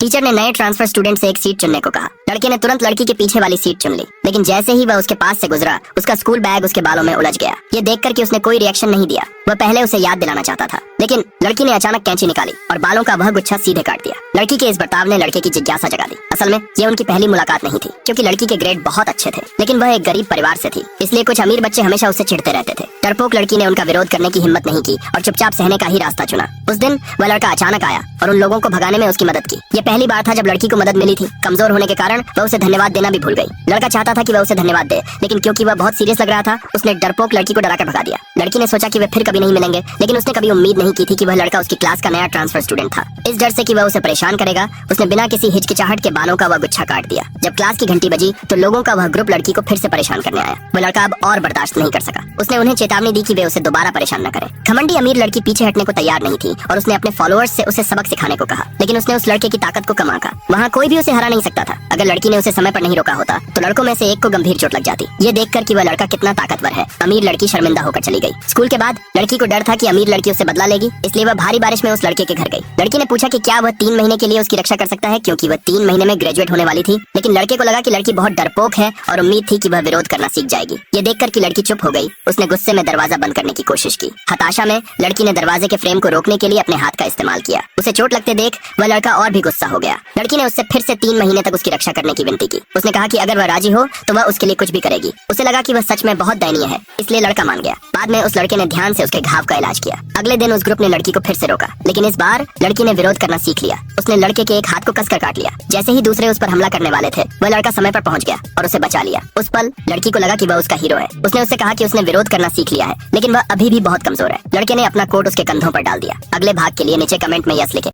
Teacher ने नए transfer student से एक सीट चुनने को कहा। लड़के ने तुरंत लड़की के पीछे वाली सीट चुन ली, लेकिन जैसे ही वह उसके पास से गुजरा, उसका स्कूल बैग उसके बालों में उलझ गया। ये देखकर कि उसने कोई रिएक्शन नहीं दिया, वह पहले उसे याद दिलाना चाहता था, लेकिन लड़की ने अचानक कैंची निकाली और बालों का वह गुच्छा सीधे काट दिया। लड़की के इस बर्ताव ने लड़के की जिज्ञासा जगा दी। असल में ये उनकी पहली मुलाकात नहीं थी, क्योंकि लड़की के ग्रेड बहुत अच्छे थे, लेकिन वह एक गरीब परिवार से थी, इसलिए कुछ अमीर बच्चे हमेशा उससे चिढ़ते रहते थे। डरपोक लड़की ने उनका विरोध करने की हिम्मत नहीं की और चुपचाप सहने का ही रास्ता चुना। उस दिन वह लड़का अचानक आया और उन लोगों को भगाने में उसकी मदद की। ये पहली बार था जब लड़की को मदद मिली थी। कमजोर होने के कारण वह उसे धन्यवाद देना भी भूल गई। लड़का चाहता था कि वह उसे धन्यवाद दे, लेकिन क्योंकि वह बहुत सीरियस लग रहा था, उसने डरपोक लड़की को डराकर भगा दिया। लड़की ने सोचा कि वे फिर कभी नहीं मिलेंगे, लेकिन उसने कभी उम्मीद नहीं की थी कि वह लड़का उसकी क्लास का नया ट्रांसफर स्टूडेंट था। इस डर से कि वह उसे परेशान करेगा, उसने बिना किसी हिचकिचाहट के बालों का वह गुच्छा काट दिया। जब क्लास की घंटी बजी तो लोगों का वह ग्रुप लड़की को फिर से परेशान करने आया। वह लड़का अब और बर्दाश्त नहीं कर सका। उसने उन्हें चेतावनी दी कि वे उसे दोबारा परेशान न करें। घमंडी अमीर लड़की पीछे हटने को तैयार नहीं थी और उसने अपने फॉलोअर्स से उसे सबक सिखाने को कहा, लेकिन उसने उस लड़के की ताकत को कम आंका। वहाँ कोई भी उसे हरा नहीं सकता था। अगर लड़की ने उसे समय पर नहीं रोका होता तो लड़कों में से एक को गंभीर चोट लग जाती। ये देखकर कि वह लड़का कितना ताकतवर है, अमीर लड़की शर्मिंदा होकर चली गई। स्कूल के बाद लड़की को डर था कि अमीर लड़की उससे बदला लेगी, इसलिए वह भारी बारिश में उस लड़के के घर गई। लड़की ने पूछा कि क्या वह 3 महीने के लिए उसकी रक्षा कर सकता है, क्योंकि वह 3 महीने में ग्रेजुएट होने वाली थी। लेकिन लड़के को लगा कि लड़की बहुत डरपोक है और उम्मीद थी कि वह विरोध करना सीख जाएगी। ये देखकर कि लड़की चुप हो गई, उसने गुस्से में दरवाजा बंद करने की कोशिश की। हताशा में लड़की ने दरवाजे के फ्रेम को रोकने के लिए अपने हाथ का इस्तेमाल किया। उसे चोट लगते देख वह लड़का और भी गुस्सा हो गया। लड़की ने उससे फिर से 3 महीने तक उसकी रक्षा करने की विनती की। उसने कहा कि अगर वह राजी हो तो वह उसके लिए कुछ भी करेगी। उसे लगा कि वह सच में बहुत दयनीय है, इसलिए लड़का मान गया। बाद में उस लड़के ने ध्यान से उसके घाव का इलाज किया। अगले दिन उस ग्रुप ने लड़की को फिर से रोका, लेकिन इस बार लड़की ने विरोध करना सीख लिया। उसने लड़के के एक हाथ को कसकर काट लिया। जैसे ही दूसरे उस पर हमला करने वाले थे, वह लड़का समय पर पहुंच गया और उसे बचा लिया। उस पल लड़की को लगा कि वह उसका हीरो है। उसने उससे कहा कि उसने विरोध करना सीख लिया है, लेकिन वह अभी भी बहुत कमजोर है। लड़के ने अपना कोट उसके कंधों पर डाल दिया। अगले भाग के लिए नीचे कमेंट में यस लिखें।